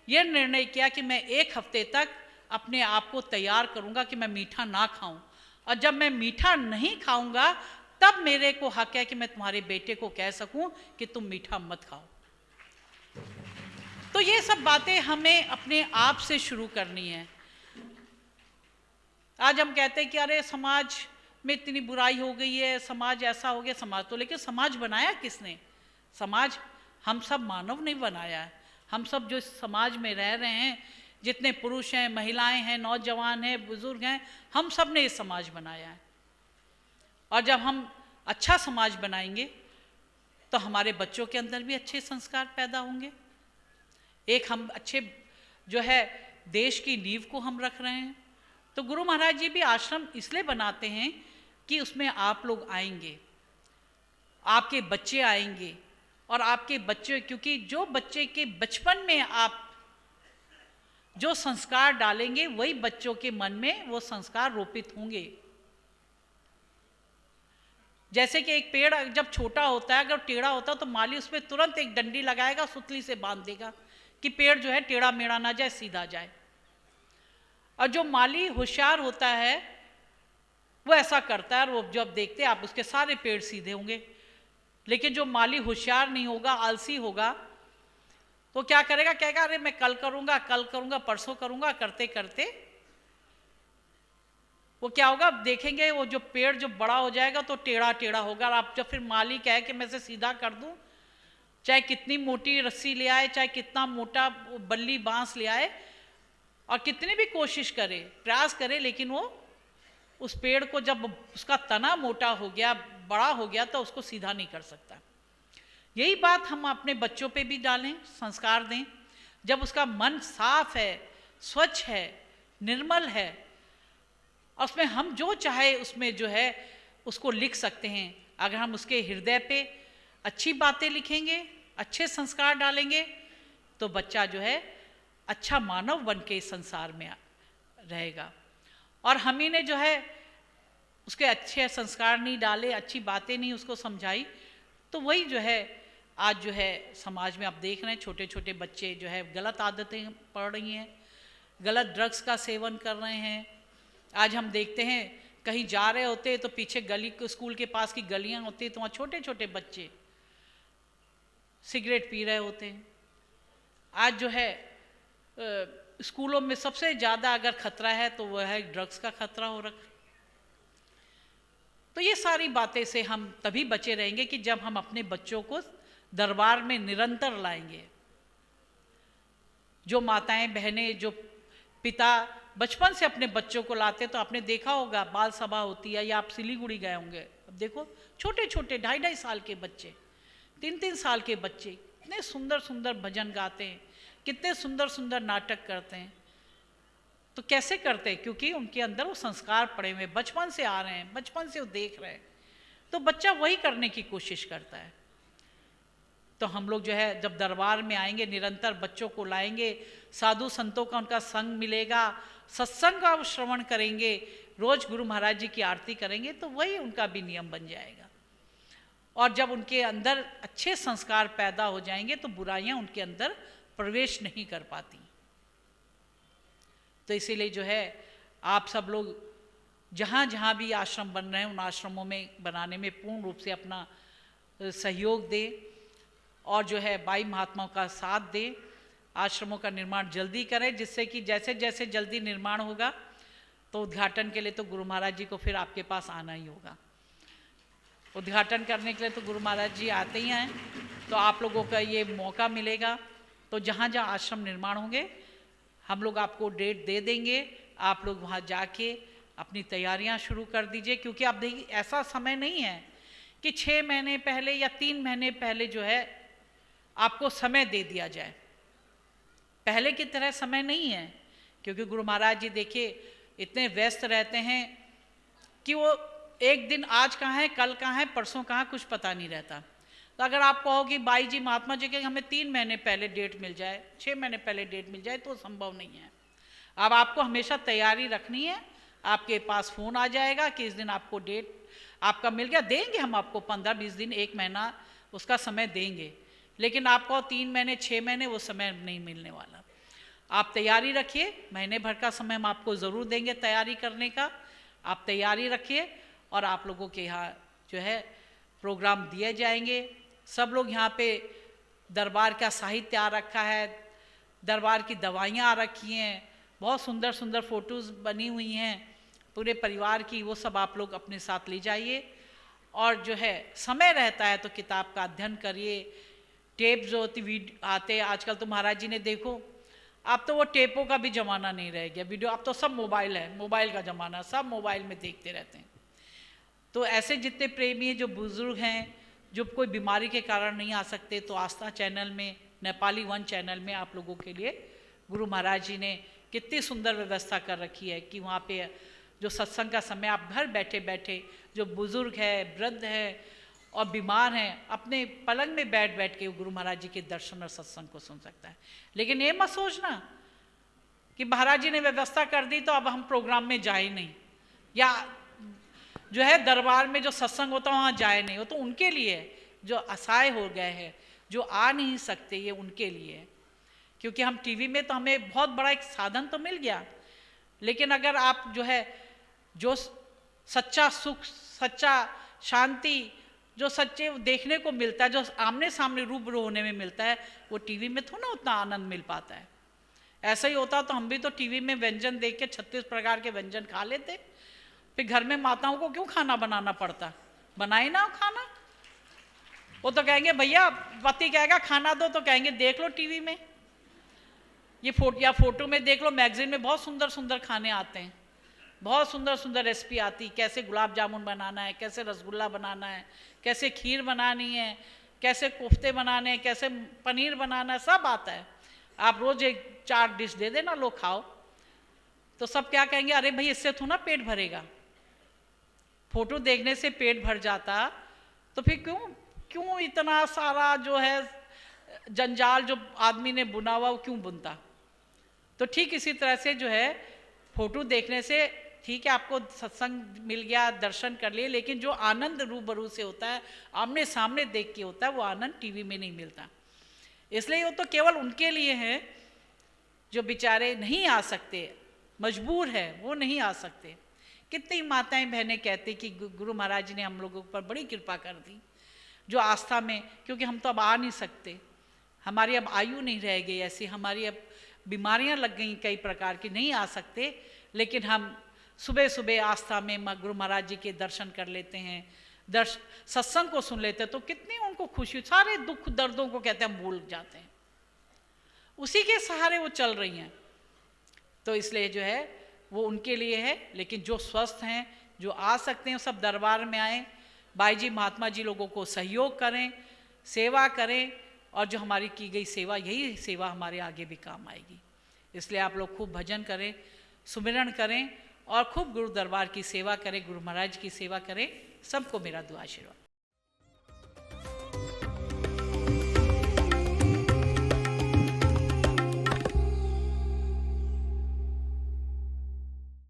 ये निर्णय किया कि मैं एक हफ्ते तक अपने आप को तैयार करूँगा कि मैं मीठा ना खाऊं, और जब मैं मीठा नहीं खाऊंगा तब मेरे को हक है कि मैं तुम्हारे बेटे को कह सकूं कि तुम मीठा मत खाओ। तो ये सब बातें हमें अपने आप से शुरू करनी है। आज हम कहते हैं कि अरे समाज में इतनी बुराई हो गई है, समाज ऐसा हो गया, समाज तो, लेकिन समाज बनाया किसने? समाज हम सब मानव ने बनाया है। हम सब जो समाज में रह रहे हैं, जितने पुरुष हैं, महिलाएं हैं, नौजवान हैं, बुजुर्ग हैं, हम सब ने ये समाज बनाया है। और जब हम अच्छा समाज बनाएंगे तो हमारे बच्चों के अंदर भी अच्छे संस्कार पैदा होंगे। एक हम अच्छे जो है देश की नींव को हम रख रहे हैं। तो गुरु महाराज जी भी आश्रम इसलिए बनाते हैं कि उसमें आप लोग आएंगे, आपके बच्चे आएंगे, और आपके बच्चे, क्योंकि जो बच्चे के बचपन में आप जो संस्कार डालेंगे वही बच्चों के मन में वो संस्कार रोपित होंगे। जैसे कि एक पेड़ जब छोटा होता है, अगर टेढ़ा होता है तो माली उसमें तुरंत एक डंडी लगाएगा, सुतली से बांध देगा कि पेड़ जो है टेढ़ा मेढ़ा ना जाए, सीधा जाए। और जो माली होशियार होता है वो ऐसा करता है, और वो जब देखते हैं आप उसके सारे पेड़ सीधे होंगे। लेकिन जो माली होशियार नहीं होगा, आलसी होगा, तो क्या करेगा, कहेगा अरे मैं कल करूँगा, कल करूँगा, परसों करूँगा, करते करते वो क्या होगा, देखेंगे वो जो पेड़ जो बड़ा हो जाएगा तो टेढ़ा टेढ़ा होगा। और आप जब फिर माली कहे कि मैं इसे सीधा कर दूं, चाहे कितनी मोटी रस्सी ले आए, चाहे कितना मोटा बल्ली बांस ले आए, और कितनी भी कोशिश करे, प्रयास करे, लेकिन वो उस पेड़ को जब उसका तना मोटा हो गया, बड़ा हो गया, तो उसको सीधा नहीं कर सकता। यही बात हम अपने बच्चों पे भी डालें, संस्कार दें। जब उसका मन साफ है, स्वच्छ है, निर्मल है, और उसमें हम जो चाहे उसमें जो है उसको लिख सकते हैं। अगर हम उसके हृदय पे अच्छी बातें लिखेंगे, अच्छे संस्कार डालेंगे, तो बच्चा जो है अच्छा मानव बन के इस संसार में रहेगा। और हम ही ने जो है उसके अच्छे संस्कार नहीं डाले, अच्छी बातें नहीं उसको समझाई, तो वही जो है आज जो है समाज में आप देख रहे हैं छोटे छोटे बच्चे जो है गलत आदतें पढ़ रही हैं, गलत ड्रग्स का सेवन कर रहे हैं। आज हम देखते हैं कहीं जा रहे होते हैं तो पीछे गली, स्कूल के पास की गलियां होती हैं, तो वहाँ छोटे छोटे बच्चे सिगरेट पी रहे होते हैं। आज जो है स्कूलों में सबसे ज़्यादा अगर खतरा है तो वह है ड्रग्स का खतरा हो रखा। तो ये सारी बातें से हम तभी बचे रहेंगे कि जब हम अपने बच्चों को दरबार में निरंतर लाएंगे। जो माताएं बहनें, जो पिता बचपन से अपने बच्चों को लाते, तो आपने देखा होगा बाल सभा होती है, या आप सिलीगुड़ी गए होंगे, अब देखो छोटे छोटे 2.5-2.5 साल के बच्चे, 3-3 साल के बच्चे कितने सुंदर सुंदर भजन गाते हैं, कितने सुंदर सुंदर नाटक करते हैं। तो कैसे करते हैं? क्योंकि उनके अंदर वो संस्कार पड़े हुए, बचपन से आ रहे हैं, बचपन से वो देख रहे हैं, तो बच्चा वही करने की कोशिश करता है। तो हम लोग जो है जब दरबार में आएंगे, निरंतर बच्चों को लाएंगे, साधु संतों का उनका संग मिलेगा, सत्संग का श्रवण करेंगे, रोज गुरु महाराज जी की आरती करेंगे, तो वही उनका भी नियम बन जाएगा। और जब उनके अंदर अच्छे संस्कार पैदा हो जाएंगे तो बुराइयां उनके अंदर प्रवेश नहीं कर पाती। तो इसीलिए जो है आप सब लोग जहाँ जहाँ भी आश्रम बन रहे हैं, उन आश्रमों में बनाने में पूर्ण रूप से अपना सहयोग दें, और जो है बाई महात्माओं का साथ दें। आश्रमों का निर्माण जल्दी करें, जिससे कि जैसे जैसे जल्दी निर्माण होगा तो उद्घाटन के लिए तो गुरु महाराज जी को फिर आपके पास आना ही होगा। उद्घाटन करने के लिए तो गुरु महाराज जी आते ही हैं, तो आप लोगों का ये मौका मिलेगा। तो जहाँ जहाँ आश्रम निर्माण होंगे हम लोग आपको डेट दे देंगे, आप लोग वहाँ जाके अपनी तैयारियाँ शुरू कर दीजिए। क्योंकि आप देखिए ऐसा समय नहीं है कि 6 महीने पहले या 3 महीने पहले जो है आपको समय दे दिया जाए, पहले की तरह समय नहीं है। क्योंकि गुरु महाराज जी देखिए इतने व्यस्त रहते हैं कि वो एक दिन आज कहाँ है, कल कहाँ है, परसों कहाँ, कुछ पता नहीं रहता। तो अगर आप कहो कि बाई जी महात्मा जी के हमें 3 महीने पहले डेट मिल जाए, 6 महीने पहले डेट मिल जाए, तो संभव नहीं है। अब आपको हमेशा तैयारी रखनी है। आपके पास फ़ोन आ जाएगा कि इस दिन आपको डेट आपका मिल गया, देंगे हम आपको 15-20 दिन, 1 महीना उसका समय देंगे। लेकिन आपको 3 महीने 6 महीने वो समय नहीं मिलने वाला। आप तैयारी रखिए, महीने भर का समय हम आपको ज़रूर देंगे तैयारी करने का। आप तैयारी रखिए और आप लोगों के यहाँ जो है प्रोग्राम दिए जाएंगे। सब लोग यहाँ पे दरबार का साहित्य आ रखा है, दरबार की दवाइयाँ आ रखी हैं, बहुत सुंदर सुंदर फोटोज़ बनी हुई हैं, पूरे परिवार की, वो सब आप लोग अपने साथ ले जाइए। और जो है समय रहता है तो किताब का अध्ययन करिए। टेप जो होती आते आजकल तो महाराज जी ने देखो, अब तो वो टेपों का भी ज़माना नहीं रह गया, वीडियो अब तो सब मोबाइल है, मोबाइल का ज़माना, सब मोबाइल में देखते रहते हैं। तो ऐसे जितने प्रेमी हैं, जो बुज़ुर्ग हैं, जो कोई बीमारी के कारण नहीं आ सकते, तो आस्था चैनल में, नेपाली वन चैनल में आप लोगों के लिए गुरु महाराज जी ने कितनी सुंदर व्यवस्था कर रखी है कि वहाँ पे जो सत्संग का समय आप घर बैठे बैठे, जो बुज़ुर्ग है, वृद्ध है और बीमार हैं, अपने पलंग में बैठ बैठ के गुरु महाराज जी के दर्शन और सत्संग को सुन सकता है। लेकिन ये मत सोचना कि महाराज जी ने व्यवस्था कर दी तो अब हम प्रोग्राम में जाए नहीं, या जो है दरबार में जो सत्संग होता है वहाँ जाए नहीं। वो तो उनके लिए है जो असहाय हो गए हैं, जो आ नहीं सकते, ये उनके लिए है। क्योंकि हम टीवी में तो हमें बहुत बड़ा एक साधन तो मिल गया, लेकिन अगर आप जो है जो सच्चा सुख, सच्चा शांति, जो सच्चे देखने को मिलता है, जो आमने सामने रूबरू होने में मिलता है, वो टीवी में थोड़ा उतना आनंद मिल पाता है। ऐसा ही होता तो हम भी तो टीवी में व्यंजन देख के 36 प्रकार के व्यंजन खा लेते, फिर घर में माताओं को क्यों खाना बनाना पड़ता, बनाए ना खाना। वो तो कहेंगे भैया, पति कहेगा खाना दो तो कहेंगे देख लो टीवी में, ये फोटो में देख लो, मैगजीन में बहुत सुंदर सुंदर खाने आते हैं, बहुत सुंदर सुंदर रेसिपी आती, कैसे गुलाब जामुन बनाना है, कैसे रसगुल्ला बनाना है, कैसे खीर बनानी है, कैसे कोफ्ते बनाने हैं, कैसे पनीर बनाना है, सब आता है। आप रोज एक 4 डिश दे देना, लोग खाओ, तो सब क्या कहेंगे, अरे भाई इससे तो ना पेट भरेगा। फोटो देखने से पेट भर जाता तो फिर क्यों इतना सारा जो है जंजाल जो आदमी ने बुना हुआ वो क्यों बुनता। तो ठीक इसी तरह से जो है फोटो देखने से ठीक है आपको सत्संग मिल गया, दर्शन कर लिए, लेकिन जो आनंद रूबरू से होता है, आमने सामने देख के होता है, वो आनंद टीवी में नहीं मिलता। इसलिए वो तो केवल उनके लिए है जो बेचारे नहीं आ सकते, मजबूर है, वो नहीं आ सकते। कितनी माताएं बहनें कहती कि गुरु महाराज जी ने हम लोगों पर बड़ी कृपा कर दी, जो आस्था में, क्योंकि हम तो अब आ नहीं सकते, हमारी अब आयु नहीं रह गई ऐसी, हमारी अब बीमारियां लग गई कई प्रकार की, नहीं आ सकते, लेकिन हम सुबह सुबह आस्था में गुरु महाराज जी के दर्शन कर लेते हैं, सत्संग को सुन लेते हैं, तो कितनी उनको खुशी, सारे दुख दर्दों को कहते हैं भूल जाते हैं, उसी के सहारे वो चल रही हैं। तो इसलिए जो है वो उनके लिए है, लेकिन जो स्वस्थ हैं, जो आ सकते हैं, सब दरबार में आए, भाई जी महात्मा जी लोगों को सहयोग करें, सेवा करें, और जो हमारी की गई सेवा, यही सेवा हमारे आगे भी काम आएगी। इसलिए आप लोग खूब भजन करें, सुमिरन करें और खूब गुरु दरबार की सेवा करें, गुरु महाराज की सेवा करें। सबको मेरा दुआ आशीर्वाद।